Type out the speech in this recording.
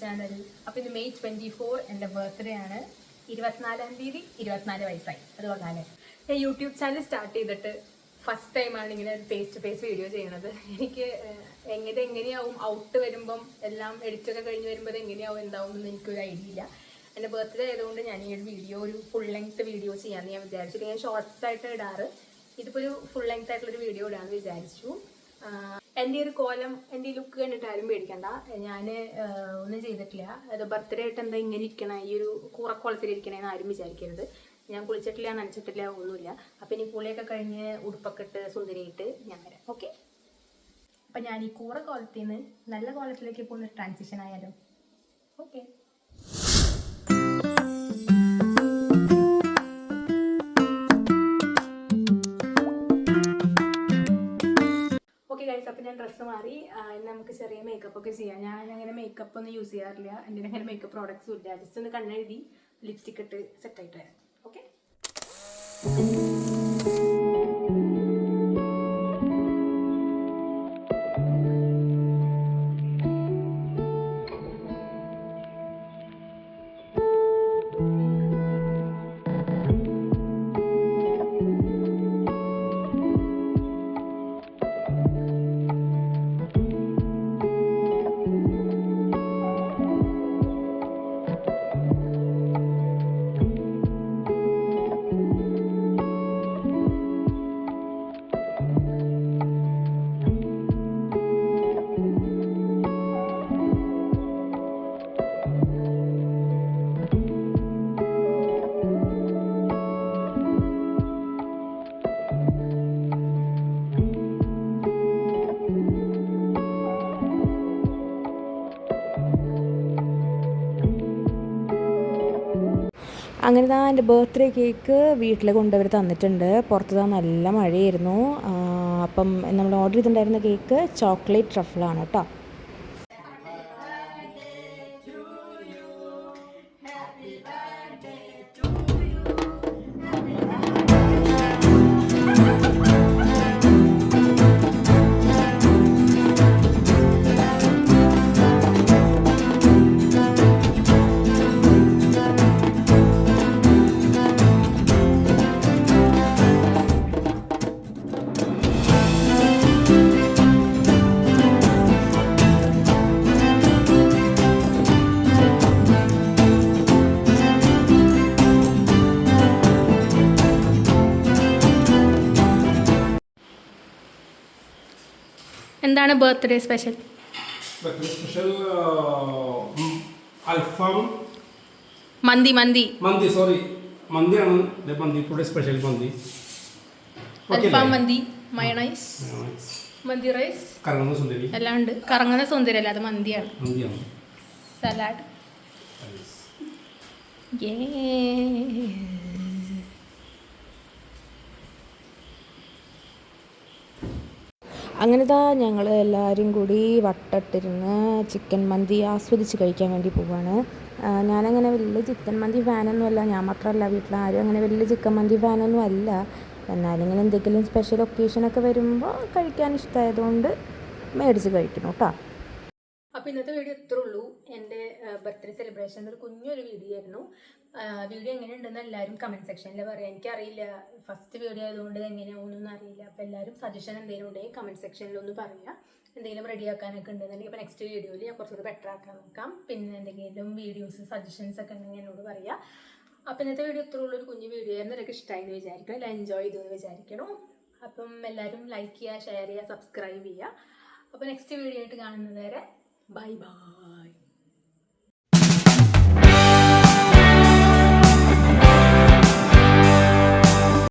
Channel. അപ്പോൾ ഇത് May 24 എൻ്റെ ബർത്ത്ഡേ ആണ്. 24-ാം തീയതി 24 വയസ്സായി. അതുകൊണ്ടാണ് ഞാൻ യൂട്യൂബ് ചാനൽ സ്റ്റാർട്ട് ചെയ്തിട്ട് ഫസ്റ്റ് ടൈമാണ് ഇങ്ങനെ ഫേസ് ടു ഫേസ് വീഡിയോ ചെയ്യണത്. എനിക്ക് എങ്ങനെയാവും ഔട്ട് വരുമ്പം എല്ലാം എഡിറ്റൊക്കെ കഴിഞ്ഞ് വരുമ്പോൾ എങ്ങനെയാവും എന്താവും എന്ന് എനിക്കൊരു ഐഡിയ ഇല്ല. എൻ്റെ ബർത്ത്ഡേ ആയതുകൊണ്ട് ഞാൻ ഈ ഒരു വീഡിയോ ഒരു ഫുൾ ലെങ്ത് വീഡിയോ ചെയ്യാമെന്ന് ഞാൻ വിചാരിച്ചു. ഞാൻ ഷോർട്സ് ആയിട്ട് ഇടാറ്, ഇതിപ്പോൾ ഒരു ഫുൾ ലെങ്ത് ആയിട്ടുള്ളൊരു വീഡിയോ ഇടാമെന്ന് വിചാരിച്ചു. എൻ്റെ ഒരു കോലം, എൻ്റെ ഈ ലുക്ക് കണ്ടിട്ട് ആരും പേടിക്കണ്ട. ഞാൻ ഒന്നും ചെയ്തിട്ടില്ല. അത് ബർത്ത്ഡേ ആയിട്ട് എന്താ ഇങ്ങനെ ഇരിക്കണം, ഈ ഒരു കൂറക്കോളത്തിലിരിക്കണേന്ന് ആരും വിചാരിക്കരുത്. ഞാൻ കുളിച്ചിട്ടില്ല, നനച്ചിട്ടില്ല, ഒന്നുമില്ല. അപ്പം ഇനി കുളിയൊക്കെ കഴിഞ്ഞ് ഉടുപ്പൊക്കെ ഇട്ട് സുന്ദരിയിട്ട് ഞാൻ വരാം. ഓക്കെ, അപ്പം ഞാൻ ഈ കൂറ കോലത്തിൽ നിന്ന് നല്ല കോലത്തിലേക്ക് പോകുന്ന ട്രാൻസിഷൻ ആയാലും. ഓക്കെ, അപ്പം ഞാൻ ഡ്രസ്സ് മാറി. ഇന്ന് നമുക്ക് ചെറിയ മേക്കപ്പ് ഒക്കെ ചെയ്യാം. ഞാൻ അങ്ങനെ മേക്കപ്പ് ഒന്നും യൂസ് ചെയ്യാറില്ല. എൻ്റെ അങ്ങനെ മേക്കപ്പ് പ്രോഡക്ട്സും ഇല്ല. ജസ്റ്റ് ഒന്ന് കണ്ണെഴുതി ലിപ്സ്റ്റിക് ഇട്ട് സെറ്റായിട്ട് വരാം. ഓക്കെ, അങ്ങനെ താ എൻ്റെ ബർത്ത്ഡേ കേക്ക് വീട്ടിൽ കൊണ്ടുവർ തന്നിട്ടുണ്ട്. പുറത്ത് നല്ല മഴയായിരുന്നു. അപ്പം നമ്മൾ ഓർഡർ ചെയ്തിട്ടുണ്ടായിരുന്ന കേക്ക് ചോക്ലേറ്റ് ട്രഫിളാണ് കേട്ടോ. എന്താണ് ബർത്ത്ഡേ സ്പെഷ്യൽ? അൽഫാം മന്തി സോറി, മന്തിയാണ് മന്തി ടുഡേ സ്പെഷ്യൽ. മന്തി അൽഫാം, മന്തി, മയോണൈസ്, മന്തി റൈസ്, കറങ്ങുന്ന സുന്ദരി എല്ലാം ഉണ്ട്. കറങ്ങുന്ന സുന്ദരി അല്ല, അത് മന്തിയാണ്. സലാഡ്. അങ്ങനെ താ ഞങ്ങൾ എല്ലാവരും കൂടി വട്ടത്തിരുന്ന് ചിക്കൻ മന്തി ആസ്വദിച്ച് കഴിക്കാൻ വേണ്ടി പോവാണ്. ഞാനങ്ങനെ വലിയ ചിക്കൻ മന്തി ഫാനൊന്നുമല്ല, ഞാൻ മാത്രമല്ല വീട്ടിലാരും അങ്ങനെ വലിയ ചിക്കൻ മന്തി ഫാനൊന്നും അല്ല. എന്നാലും ഇങ്ങനെ എന്തെങ്കിലും സ്പെഷ്യൽ ഒക്കേഷനൊക്കെ വരുമ്പോൾ കഴിക്കാൻ ഇഷ്ടമായതുകൊണ്ട് മേടിച്ച് കഴിക്കണം കേട്ടോ. അപ്പോൾ ഇന്നത്തെ വീഡിയോ ഇത്രേ ഉള്ളൂ. എൻ്റെ ബർത്ത്ഡേ സെലിബ്രേഷൻ ഒരു കുഞ്ഞൊരു വീഡിയോ ആയിരുന്നു. വീഡിയോ എങ്ങനെയുണ്ടെന്ന് എല്ലാവരും കമൻറ്റ് സെക്ഷനിൽ പറയാം. എനിക്കറിയില്ല, ഫസ്റ്റ് വീഡിയോ ആയതുകൊണ്ട് എങ്ങനെയാവുമെന്നൊന്നും അറിയില്ല. അപ്പോൾ എല്ലാവരും സജഷൻ എന്തെങ്കിലും ഉണ്ടെങ്കിൽ കമൻറ്റ് സെക്ഷനിലൊന്ന് പറയുക. എന്തെങ്കിലും റെഡിയാക്കാനൊക്കെ ഉണ്ടെന്നുണ്ടെങ്കിൽ ഇപ്പോൾ നെക്സ്റ്റ് വീഡിയോയിൽ ഞാൻ കുറച്ചുകൂടി ബെറ്റർ ആക്കാൻ നോക്കാം. പിന്നെ എന്തെങ്കിലും വീഡിയോസ് സജഷൻസ് ഒക്കെ ഉണ്ടെങ്കിൽ എന്നോട് പറയുക. അപ്പോൾ ഇന്നത്തെ വീഡിയോ ഇത്രേ ഉള്ളൂ, ഒരു കുഞ്ഞു വീഡിയോ ആയിരുന്നു. എനിക്ക് ഇഷ്ടമായെന്ന് വിചാരിക്കണം, എല്ലാം എൻജോയ് ചെയ്തു എന്ന് വിചാരിക്കണം. അപ്പം എല്ലാവരും ലൈക്ക് ചെയ്യുക, ഷെയർ ചെയ്യുക, സബ്സ്ക്രൈബ് ചെയ്യുക. അപ്പോൾ നെക്സ്റ്റ് വീഡിയോ ആയിട്ട് കാണുന്നത് വരെ ബൈ ബൈ.